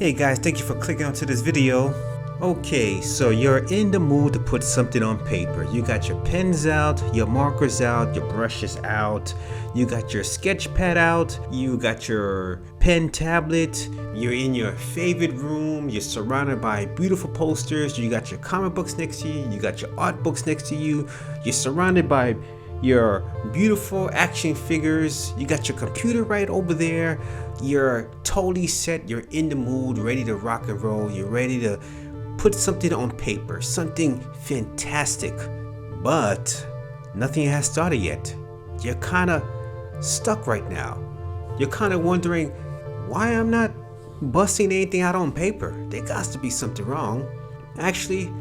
Hey guys, thank you for clicking onto this video. Okay, so you're in the mood to put something on paper. You got your pens out, your markers out, your brushes out, you got your sketch pad out, you got your pen tablet, you're in your favorite room, you're surrounded by beautiful posters, you got your comic books next to you, you got your art books next to you, you're surrounded by your beautiful action figures, you got your computer right over there, you're totally set, you're in the mood, ready to rock and roll, you're ready to put something on paper, something fantastic, but nothing has started yet. You're kind of stuck right now. You're kind of wondering why I'm not busting anything out on paper. There got to be something wrong. Actually,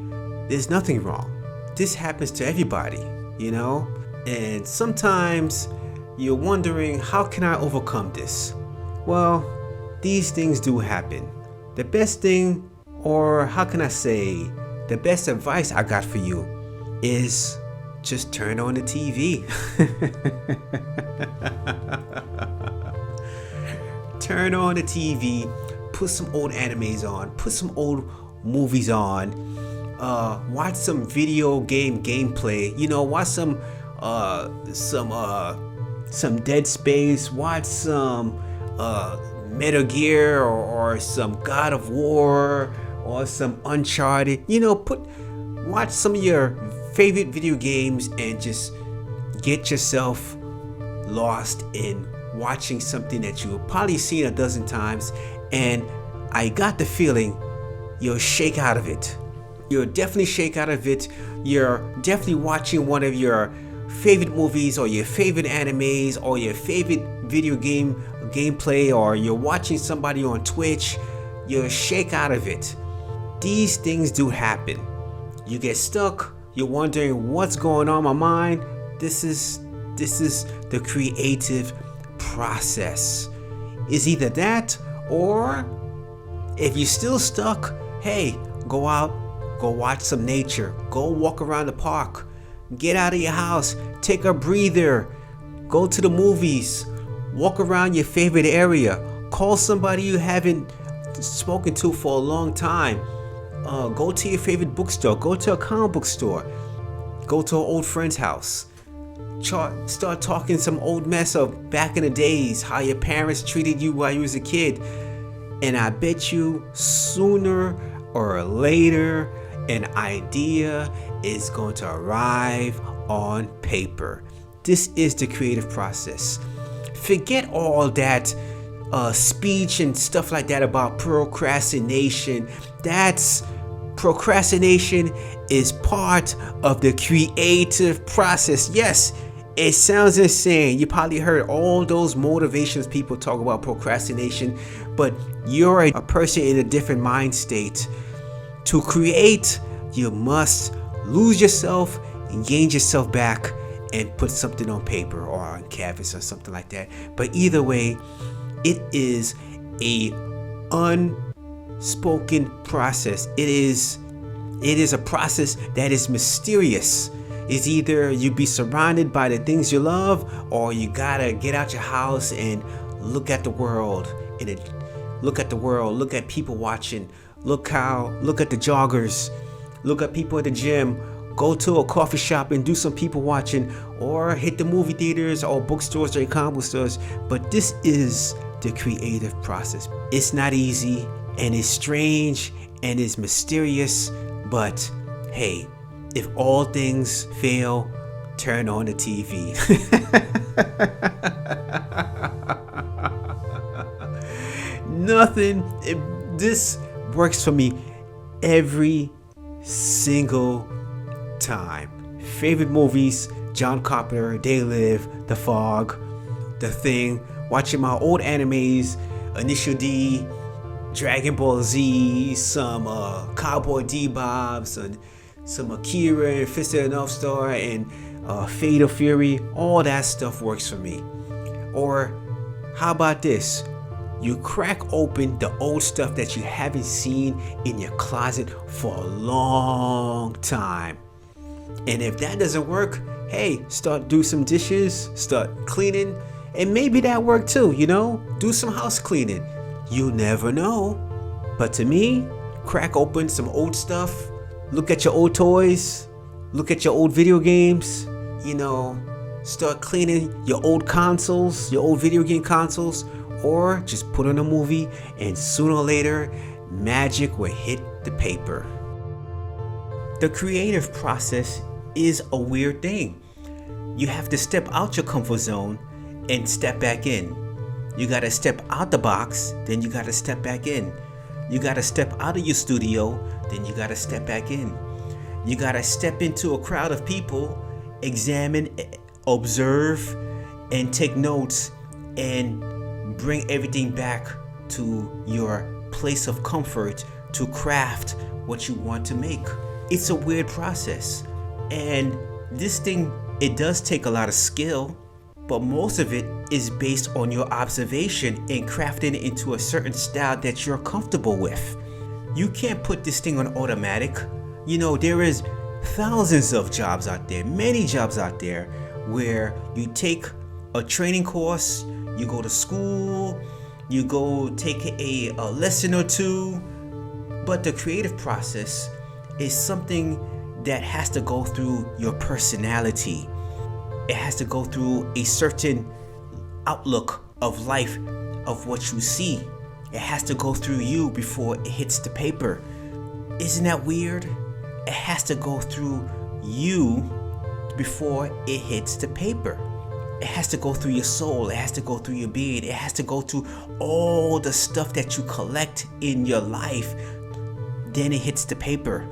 there's nothing wrong. This happens to everybody, you know? And sometimes you're wondering, how can I overcome this? Well, these things do happen. The best thing, or how can I say, the best advice I got for you is just turn on the TV. Turn on the TV, put some old animes on, put some old movies on, watch some video game gameplay, you know, watch some Dead Space, watch some Metal Gear or some God of War or some Uncharted, you know, watch some of your favorite video games and just get yourself lost in watching something that you've probably seen a dozen times, and I got the feeling you'll shake out of it. You'll definitely shake out of it. You're definitely watching one of your favorite movies or your favorite animes or your favorite video game gameplay, or you're watching somebody on Twitch. You'll shake out of it. These things do happen. You get stuck. You're wondering what's going on in my mind. This is the creative process. It's either that, or if you're still stuck, hey, go out, go watch some nature, go walk around the park, get out of your house, take a breather, go to the movies, walk around your favorite area, call somebody you haven't spoken to for a long time, go to your favorite bookstore, go to a comic book store, go to an old friend's house, start talking some old mess of back in the days, how your parents treated you while you was a kid, and I bet you sooner or later an idea is going to arrive on paper. This is the creative process. Forget all that speech and stuff like that about procrastination. Procrastination is part of the creative process. Yes, it sounds insane. You probably heard all those motivations people talk about procrastination, but you're a person in a different mind state. To create, you must lose yourself, engage yourself back, and put something on paper or on canvas or something like that. But either way, it is a unspoken process. It is a process that is mysterious. It's either you be surrounded by the things you love, or you gotta get out your house and look at the world. Look at people watching. Look at the joggers. Look at people at the gym. Go to a coffee shop and do some people watching, or hit the movie theaters or bookstores or comic book stores. But this is the creative process. It's not easy, and it's strange, and it's mysterious, but hey, if all things fail, turn on the TV. This works for me every single time. Favorite movies: John Carpenter, They Live, The Fog, The Thing. Watching my old animes: Initial D, Dragon Ball Z, some Cowboy Bebop, some Akira and Fist of the North Star, and Fate of Fury. All that stuff works for me. Or how about this? You crack open the old stuff that you haven't seen in your closet for a long time. And if that doesn't work, hey, do some dishes, start cleaning, and maybe that worked too, you know? Do some house cleaning. You never know. But to me, crack open some old stuff, look at your old toys, look at your old video games, start cleaning your old consoles, your old video game consoles, or just put on a movie and sooner or later, magic will hit the paper. The creative process is a weird thing. You have to step out your comfort zone and step back in. You gotta step out the box, then you gotta step back in. You gotta step out of your studio, then you gotta step back in. You gotta step into a crowd of people, examine, observe, and take notes, and bring everything back to your place of comfort to craft what you want to make. It's a weird process. And this thing, it does take a lot of skill, but most of it is based on your observation and crafting it into a certain style that you're comfortable with. You can't put this thing on automatic. There is thousands of jobs out there, many jobs out there, where you take a training course, you go to school, you go take a lesson or two, but the creative process is something that has to go through your personality. It has to go through a certain outlook of life, of what you see. It has to go through you before it hits the paper. Isn't that weird? It has to go through you before it hits the paper. It has to go through your soul. It has to go through your being. It has to go through all the stuff that you collect in your life. Then it hits the paper.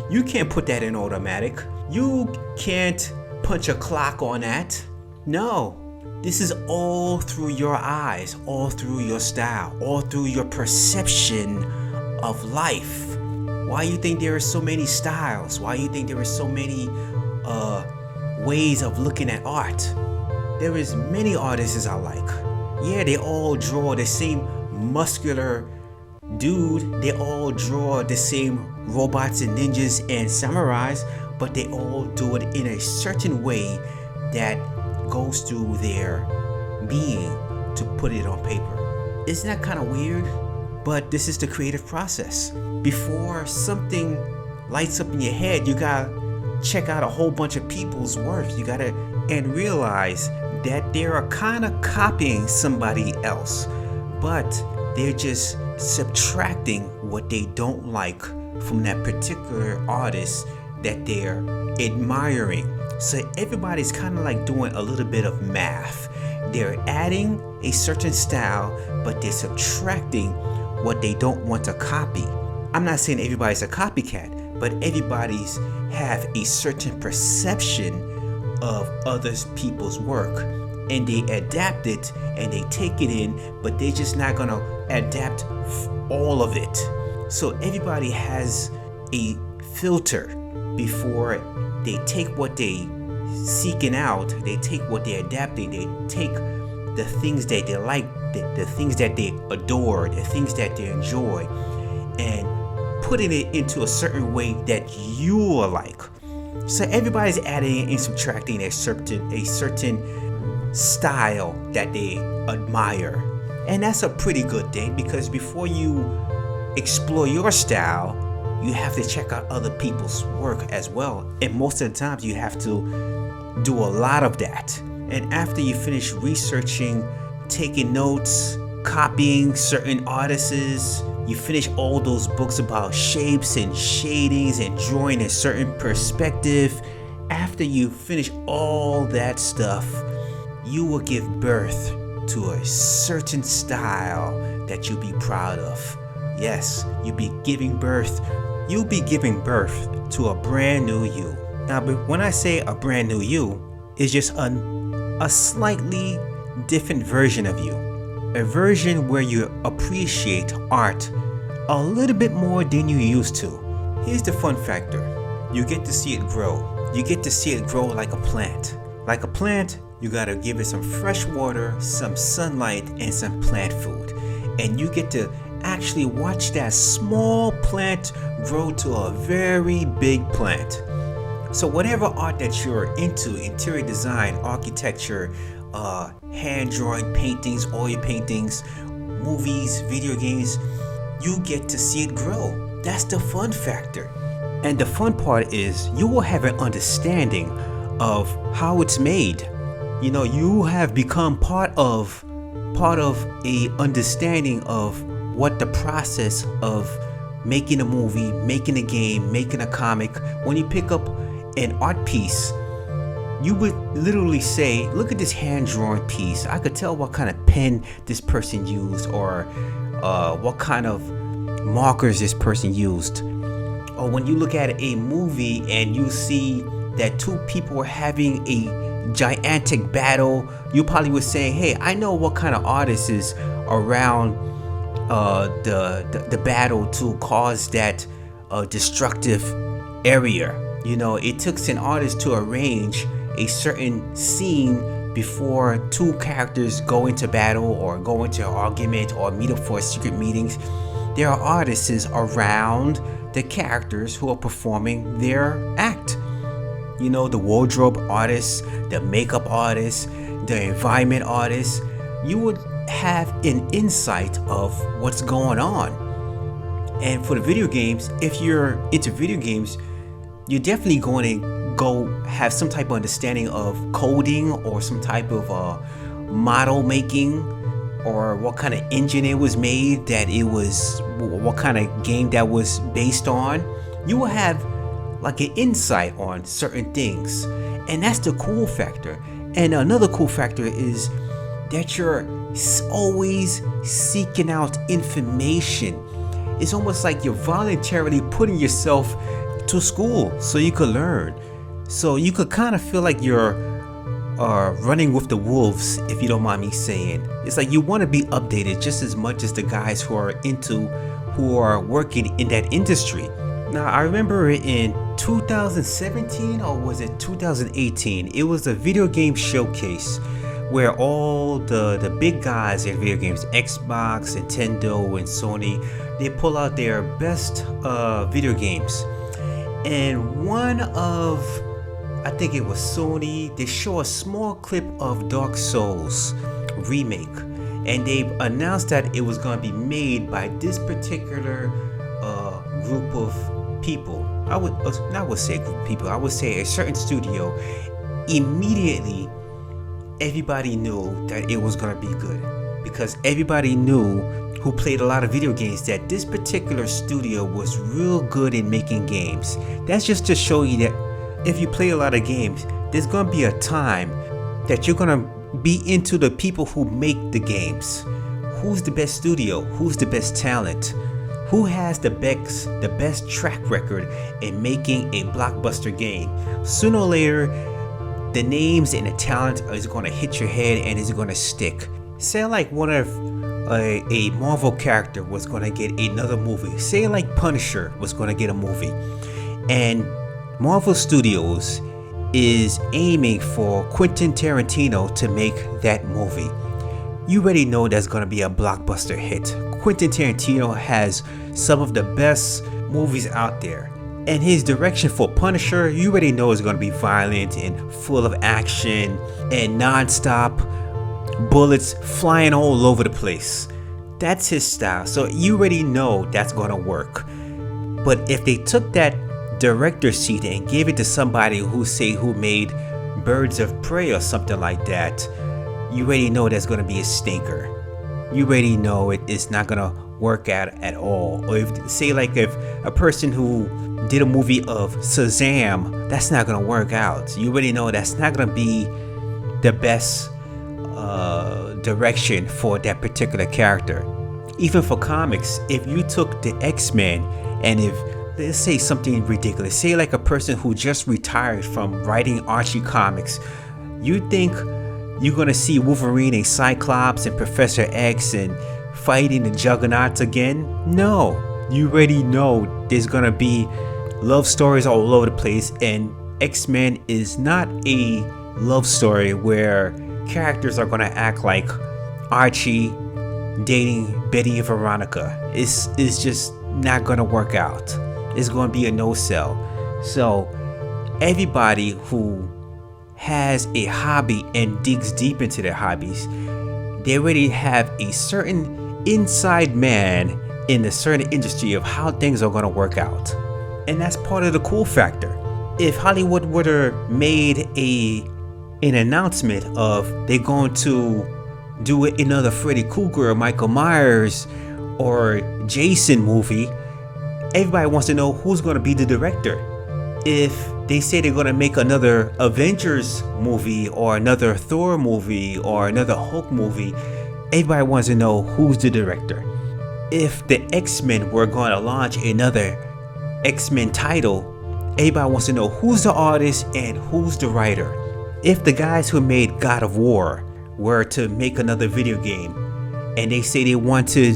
You can't put that in automatic. You can't punch a clock on that. No. This is all through your eyes, all through your style, all through your perception of life. Why you think there are so many styles? Why you think there are so many ways of looking at art? There is many artists I like. Yeah, they all draw the same muscular dude. They all draw the same robots and ninjas and samurais, but they all do it in a certain way that goes through their being to put it on paper. Isn't that kind of weird? But this is the creative process. Before something lights up in your head, you gotta check out a whole bunch of people's work. You gotta and realize that they are kind of copying somebody else, but they're just subtracting what they don't like from that particular artist that they're admiring. So everybody's kind of like doing a little bit of math. They're adding a certain style, but they're subtracting what they don't want to copy. I'm not saying everybody's a copycat, but everybody's have a certain perception of other people's work, and they adapt it and they take it in, but they're just not gonna adapt all of it. So everybody has a filter before they take what they seeking out, they take what they're adapting, they take the things that they like, the things that they adore, the things that they enjoy, and putting it into a certain way that you are like. So everybody's adding and subtracting a certain style that they admire. And that's a pretty good thing, because before you explore your style, you have to check out other people's work as well. And most of the times you have to do a lot of that. And after you finish researching, taking notes, copying certain artists, you finish all those books about shapes and shadings and drawing a certain perspective. After you finish all that stuff, you will give birth to a certain style that you'll be proud of. Yes, you'll be giving birth to a brand new you. Now, but when I say a brand new you, it's just a slightly different version of you. A version where you appreciate art a little bit more than you used to. Here's the fun factor. You get to see it grow. You get to see it grow like a plant. Like a plant, you gotta give it some fresh water, some sunlight, and some plant food. And you get to actually watch that small plant grow to a very big plant. So whatever art that you're into, interior design, architecture, hand-drawn paintings, oil paintings, movies, video games, you get to see it grow. That's the fun factor. And the fun part is you will have an understanding of how it's made. You know, you have become part of a understanding of what the process of making a movie, making a game, making a comic. When you pick up an art piece, you would literally say, look at this hand-drawn piece. I could tell what kind of pen this person used, or what kind of markers this person used. Or when you look at a movie and you see that two people were having a gigantic battle, you probably would say, hey, I know what kind of artist is around the battle to cause that destructive area. You know, it took an artist to arrange a certain scene before two characters go into battle or go into an argument or meet up for secret meetings. There are artists around the characters who are performing their act. You know, the wardrobe artists, the makeup artists, the environment artists. You would have an insight of what's going on. And for the video games, if you're into video games, you're definitely going to go have some type of understanding of coding or some type of model making, or what kind of engine it was made, that it was, what kind of game that was based on. You will have like an insight on certain things, and that's the cool factor. And another cool factor is that you're always seeking out information. It's almost like you're voluntarily putting yourself to school so you could learn. So you could kind of feel like you're running with the wolves, if you don't mind me saying. It's like you want to be updated just as much as the guys who are working in that industry. Now, I remember in 2017, or was it 2018? It was a video game showcase where all the big guys in video games, Xbox, Nintendo, and Sony, they pull out their best video games. And one of, I think it was Sony, they show a small clip of Dark Souls remake, and they announced that it was going to be made by this particular group of people. I would say a group of people, I would say a certain studio. Immediately, everybody knew that it was going to be good, because everybody knew, who played a lot of video games, that this particular studio was real good in making games. That's just to show you that if you play a lot of games, there's going to be a time that you're going to be into the people who make the games. Who's the best studio? Who's the best talent? Who has the best track record in making a blockbuster game? Sooner or later, the names and the talent is going to hit your head and is going to stick. Say like one of a Marvel character was going to get another movie. Say like Punisher was going to get a movie, and Marvel Studios is aiming for Quentin Tarantino to make that movie. You already know that's going to be a blockbuster hit. Quentin Tarantino has some of the best movies out there, and his direction for Punisher, you already know, is going to be violent and full of action and non-stop bullets flying all over the place. That's his style, so you already know that's going to work. But if they took that director's seat and gave it to somebody who made Birds of Prey or something like that, you already know that's going to be a stinker. You already know it's not going to work out at all. Or if a person who did a movie of Shazam, that's not going to work out. You already know that's not going to be the best direction for that particular character. Even for comics, if you took the X-Men, and if, let's say something ridiculous, say like a person who just retired from writing Archie comics, you think you're gonna see Wolverine and Cyclops and Professor X and fighting the Juggernauts again? No, you already know there's gonna be love stories all over the place, and X-Men is not a love story where characters are gonna act like Archie dating Betty and Veronica. It's just not gonna work out. It's gonna be a no-sell. So everybody who has a hobby and digs deep into their hobbies, they already have a certain inside man in a certain industry of how things are going to work out. And that's part of the cool factor. If Hollywood would have made an announcement of they're going to do another Freddy Krueger, Michael Myers, or Jason movie, everybody wants to know who's going to be the director. If they say they're going to make another Avengers movie or another Thor movie or another Hulk movie, everybody wants to know who's the director. If the X-Men were going to launch another X-Men title, everybody wants to know who's the artist and who's the writer. If the guys who made God of War were to make another video game and they say they want to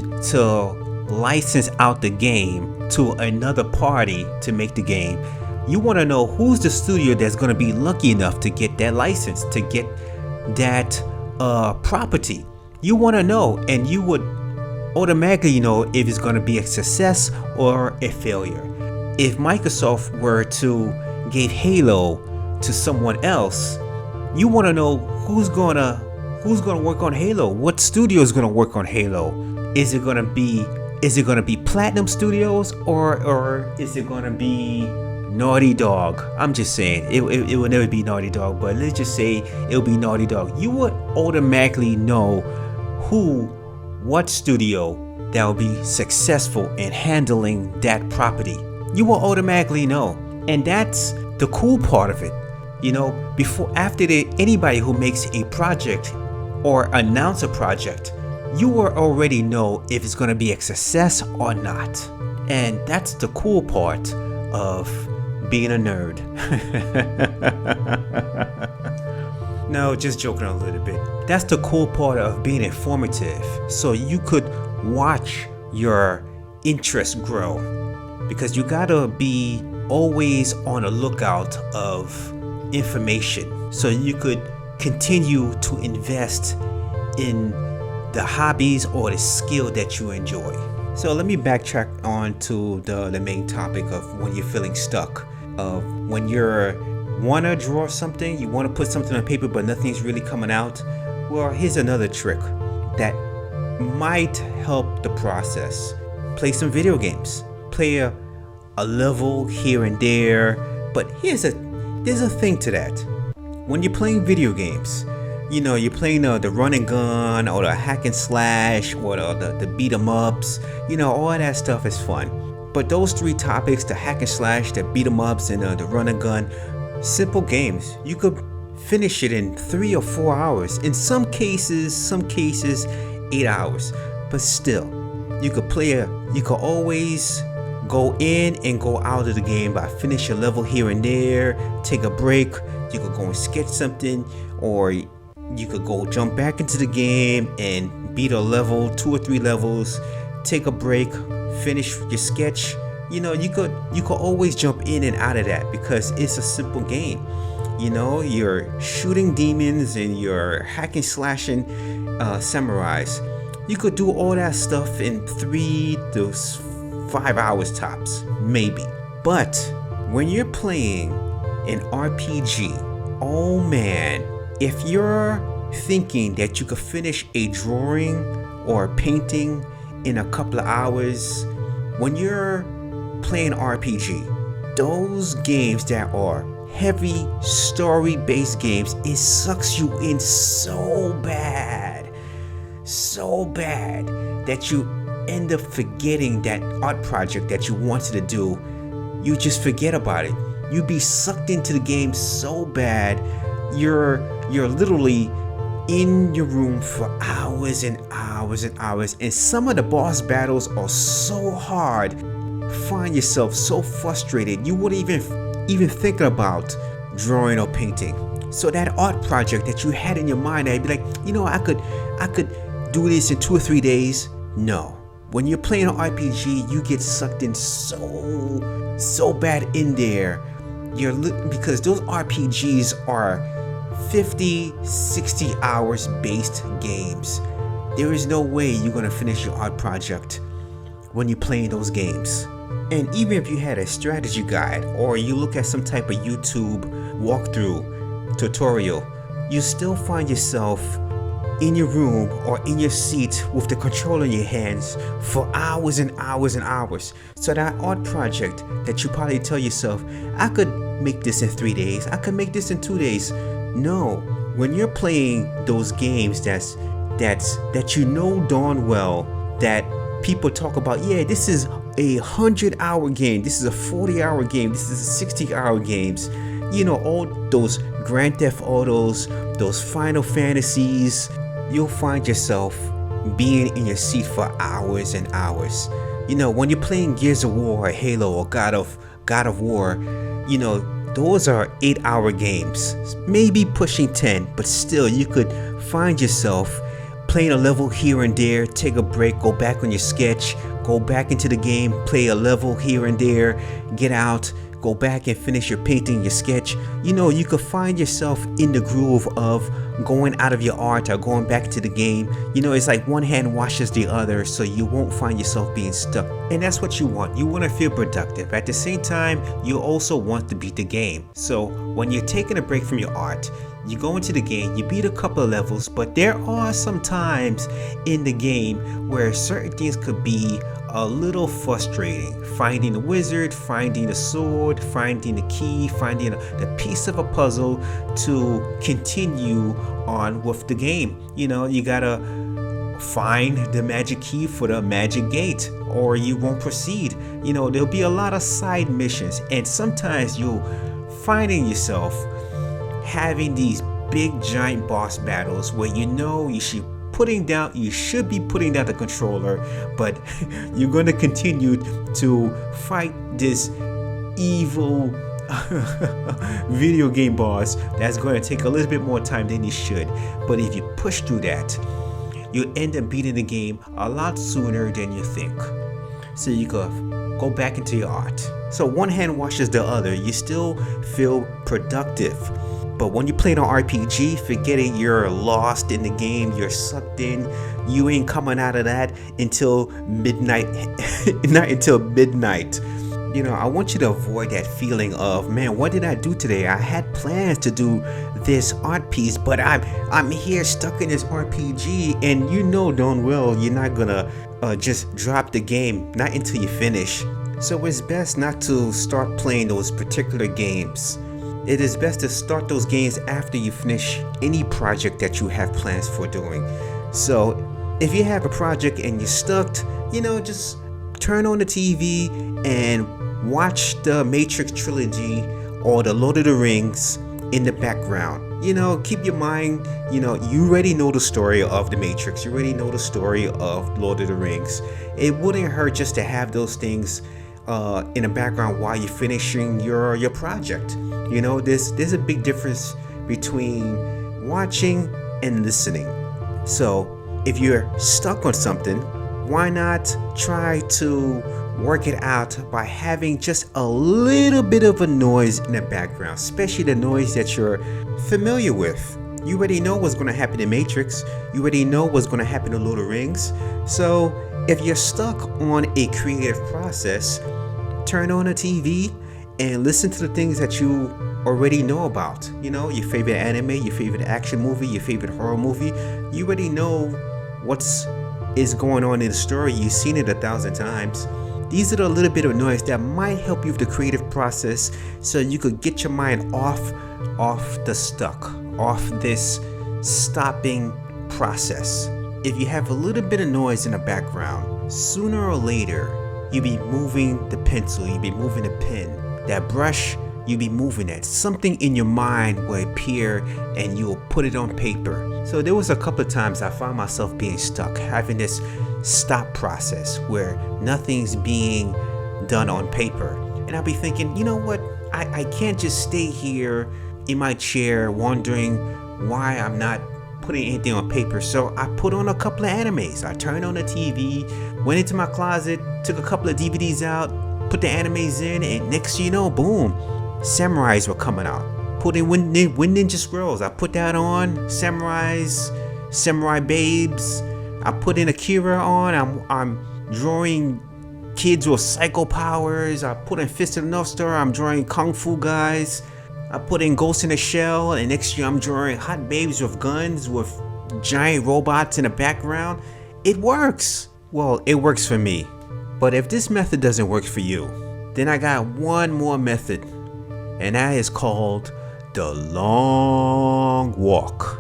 license out the game to another party to make the game, you want to know who's the studio that's going to be lucky enough to get that license, to get that property. You want to know, and you would automatically know if it's going to be a success or a failure. If Microsoft were to give Halo to someone else, you want to know who's gonna work on Halo. What studio is gonna work on Halo? Is it gonna be Platinum Studios or is it gonna be Naughty Dog? I'm just saying it will never be Naughty Dog, but let's just say it'll be Naughty Dog. You would automatically know what studio that will be successful in handling that property. You will automatically know, and that's the cool part of it. You know, anybody who makes a project or announce a project, you will already know if it's going to be a success or not. And that's the cool part of being a nerd. No, just joking a little bit. That's the cool part of being informative. So you could watch your interest grow, because you gotta be always on the lookout of information so you could continue to invest in the hobbies or the skill that you enjoy. So let me backtrack on to the main topic of when you're feeling stuck, of when you're want to draw something, you want to put something on paper but nothing's really coming out. Well, here's another trick that might help the process. Play some video games. Play a level here and there, but there's a thing to that. When you're playing video games, you know, you're playing the run and gun or the hack and slash or the beat 'em ups, you know, all that stuff is fun. But those three topics, the hack and slash, the beat 'em ups, and the run and gun, simple games. You could finish it in 3 or 4 hours. In some cases 8 hours. But still, you could always go in and go out of the game by finish a level here and there, take a break. You could go and sketch something, or you could go jump back into the game and beat a level, 2 or 3 levels, take a break, finish your sketch. You know, you could always jump in and out of that because it's a simple game. You know, you're shooting demons and you're hacking, slashing samurais. You could do all that stuff in 3 to 5 hours tops, maybe. But when you're playing an RPG, oh man, if you're thinking that you could finish a drawing or a painting in a couple of hours, when you're playing RPG, those games that are heavy story-based games, it sucks you in so bad that you end up forgetting that art project that you wanted to do. You just forget about it. You be sucked into the game so bad, you're literally in your room for hours and hours and hours, and some of the boss battles are so hard. Find yourself so frustrated you wouldn't even think about drawing or painting. So that art project that you had in your mind, I'd be like, you know, I could do this in 2 or 3 days. No. When you're playing an RPG, you get sucked in so bad in there. Because those RPGs are 50, 60 hours based games. There is no way you're gonna finish your art project when you're playing those games. And even if you had a strategy guide or you look at some type of YouTube walkthrough tutorial, you still find yourself in your room or in your seat with the controller in your hands for hours and hours and hours. So that art project that you probably tell yourself, I could make this in 3 days, I could make this in 2 days. No, when you're playing those games that you know darn well that people talk about, yeah, this is a 100-hour game, this is a 40-hour game, this is a 60-hour games. You know, all those Grand Theft Autos, those Final Fantasies, you'll find yourself being in your seat for hours and hours. You know, when you're playing Gears of War or Halo or God of War, you know, those are 8-hour games, maybe pushing 10, but still you could find yourself playing a level here and there, take a break, go back on your sketch, go back into the game, play a level here and there, get out, go back and finish your painting, your sketch. You know, you could find yourself in the groove of going out of your art or going back to the game. You know, it's like one hand washes the other, so you won't find yourself being stuck. And that's what you want. You want to feel productive. At the same time, you also want to beat the game. So when you're taking a break from your art, you go into the game, you beat a couple of levels, but there are some times in the game where certain things could be a little frustrating. Finding the wizard, finding the sword, finding the key, finding the piece of a puzzle to continue on with the game. You know, you gotta find the magic key for the magic gate or you won't proceed. You know, there'll be a lot of side missions, and sometimes you'll finding yourself having these big giant boss battles where you know you should be putting down the controller, but you're going to continue to fight this evil video game boss that's going to take a little bit more time than you should. But if you push through that, you end up beating the game a lot sooner than you think. So you could go back into your art. So one hand washes the other. You still feel productive. But when you play an RPG, forget it, you're lost in the game, you're sucked in, you ain't coming out of that until midnight, not until midnight. You know, I want you to avoid that feeling of, man, what did I do today? I had plans to do this art piece, but I'm here stuck in this RPG, and you know darn well you're not gonna just drop the game, not until you finish. So it's best not to start playing those particular games. It is best to start those games after you finish any project that you have plans for doing. So if you have a project and you're stuck, you know, just turn on the TV and watch the Matrix trilogy or the Lord of the Rings in the background. You know, keep your mind, you know, you already know the story of the Matrix, you already know the story of Lord of the Rings. It wouldn't hurt just to have those things in the background while you're finishing your project. You know, there's a big difference between watching and listening. So if you're stuck on something, why not try to work it out by having just a little bit of a noise in the background, especially the noise that you're familiar with. You already know what's going to happen in Matrix. You already know what's going to happen in Lord of the Rings. So if you're stuck on a creative process, turn on a TV and listen to the things that you already know about. You know, your favorite anime, your favorite action movie, your favorite horror movie. You already know what's is going on in the story. You've seen it 1,000 times. These are the little bit of noise that might help you with the creative process, so you could get your mind off the stuck, off this stopping process. If you have a little bit of noise in the background, sooner or later you'll be moving the pencil, you'll be moving the pen, that brush, you'll be moving it. Something in your mind will appear and you'll put it on paper. So there was a couple of times I found myself being stuck, having this stop process where nothing's being done on paper. And I'll be thinking, you know what? I can't just stay here in my chair wondering why I'm not putting anything on paper. So I put on a couple of animes. I turned on the TV, went into my closet, took a couple of DVDs out, put the animes in, and next thing you know, boom, samurais were coming out. Put in Wind Ninja Scrolls. I put that on. Samurai Babes. I put in Akira on. I'm drawing kids with psycho powers. I put in Fist of the North Star, I'm drawing kung fu guys. I put in Ghost in the Shell, and next year I'm drawing hot babes with guns with giant robots in the background. It works. Well, it works for me. But if this method doesn't work for you, then I got one more method, and that is called the long walk.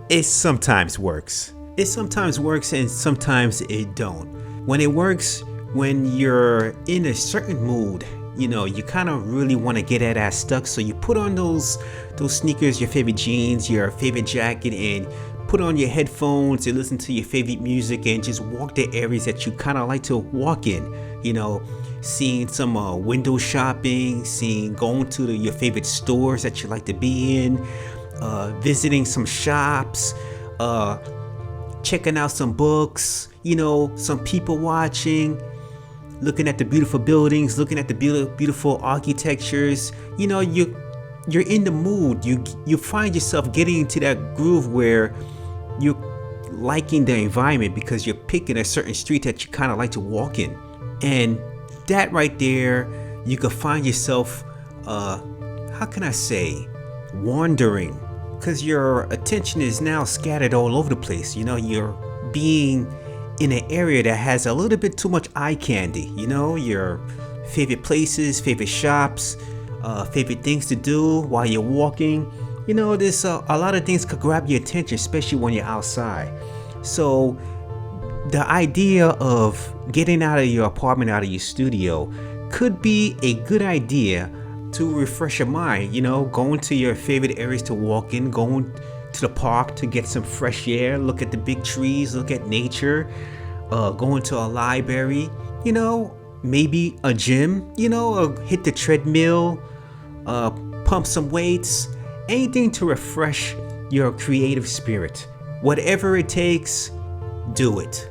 It sometimes works. It sometimes works and sometimes it don't. When it works, when you're in a certain mood, you know, you kind of really want to get that ass stuck, so you put on those sneakers, your favorite jeans, your favorite jacket, and put on your headphones and listen to your favorite music and just walk the areas that you kind of like to walk in. You know, seeing some window shopping, going to your favorite stores that you like to be in, visiting some shops, checking out some books, you know, some people watching, looking at the beautiful buildings, looking at the beautiful architectures. You know, you're in the mood. You find yourself getting into that groove where you're liking the environment because you're picking a certain street that you kind of like to walk in. And that right there, you could find yourself, how can I say, wandering, because your attention is now scattered all over the place. You know, you're being in an area that has a little bit too much eye candy. You know, your favorite places, favorite shops, favorite things to do while you're walking. You know, there's a lot of things could grab your attention, especially when you're outside. So the idea of getting out of your apartment, out of your studio, could be a good idea to refresh your mind. You know, going to your favorite areas to walk in, going to the park to get some fresh air, look at the big trees, look at nature, going to a library, you know, maybe a gym, you know, hit the treadmill, pump some weights, anything to refresh your creative spirit. Whatever it takes, do it.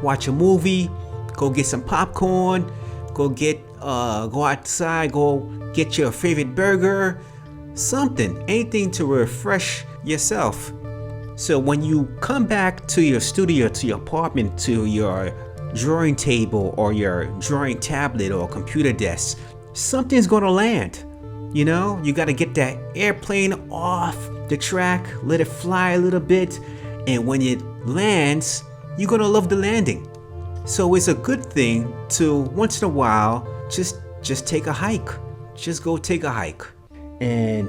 Watch a movie, go get some popcorn, go outside, go get your favorite burger, something, anything to refresh yourself. So when you come back to your studio, to your apartment, to your drawing table or your drawing tablet or computer desk, something's gonna land. You know, you gotta get that airplane off the track, let it fly a little bit, and when it lands, you're gonna love the landing. So it's a good thing to once in a while just take a hike. Just go take a hike, and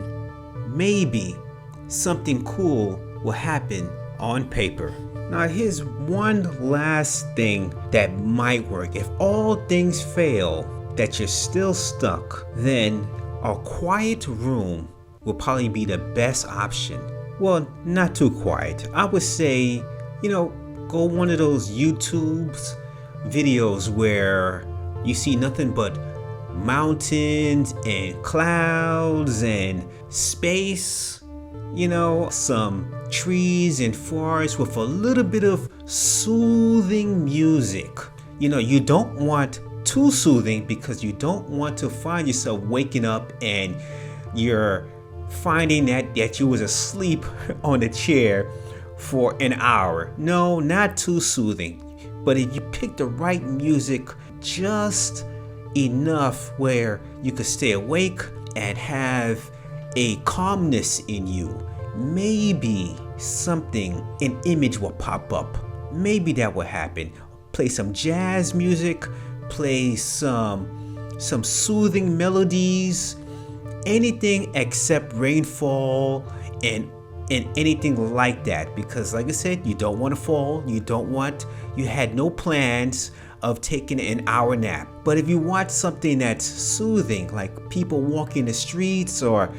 maybe something cool will happen on paper. Now here's one last thing that might work. If all things fail, that you're still stuck, then a quiet room will probably be the best option. Well, not too quiet. I would say, you know, go one of those YouTube's videos where you see nothing but mountains and clouds and space, you know, some trees and forests with a little bit of soothing music. You know, you don't want too soothing because you don't want to find yourself waking up and you're finding that you was asleep on the chair for an hour. No, not too soothing. But if you pick the right music, just enough where you could stay awake and have a calmness in you, maybe an image will pop up. Maybe that will happen. Play some jazz music, play some soothing melodies, anything except rainfall and anything like that, because like I said, you don't want to fall, you had no plans of taking an hour nap. But if you watch something that's soothing, like people walking the streets or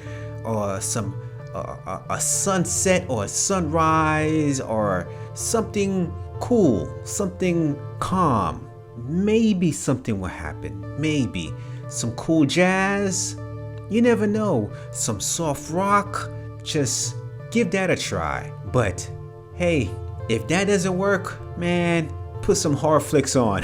some a sunset or a sunrise or something cool, something calm, maybe something will happen. Maybe some cool jazz, you never know, some soft rock, just give that a try. But hey, if that doesn't work, man, put some horror flicks on.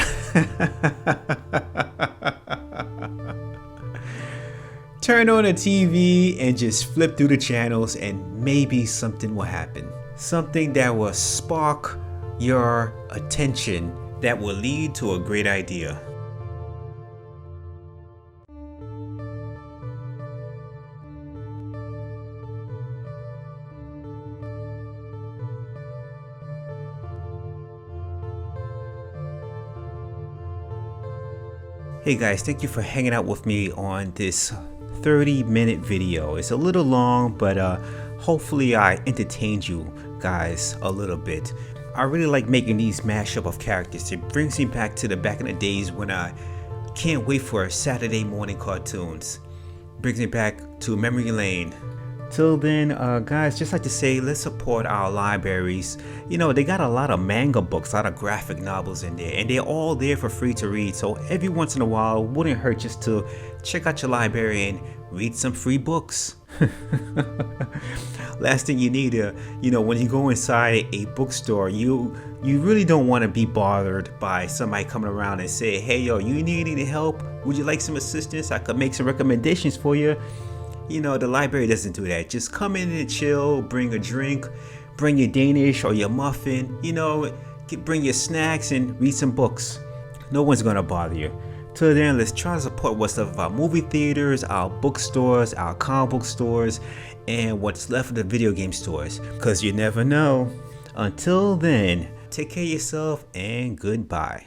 Turn on a TV and just flip through the channels and maybe something will happen. Something that will spark your attention that will lead to a great idea. Hey guys, thank you for hanging out with me on this 30-minute video. It's a little long, but hopefully I entertained you guys a little bit. I really like making these mashup of characters. It brings me back to the back in the days when I can't wait for Saturday morning cartoons. Brings me back to memory lane. Till then, guys, just like to say, let's support our libraries. You know, they got a lot of manga books, a lot of graphic novels in there, and they're all there for free to read. So every once in a while, it wouldn't hurt just to check out your library and read some free books. Last thing you need to, when you go inside a bookstore, you really don't want to be bothered by somebody coming around and say, hey, yo, you need any help? Would you like some assistance? I could make some recommendations for you. The library doesn't do that. Just come in and chill, bring a drink, bring your Danish or your muffin, bring your snacks and read some books. No one's gonna bother you. Till then, let's try to support what's left of our movie theaters, our bookstores, our comic book stores, and what's left of the video game stores. Because you never know. Until then, take care of yourself and goodbye.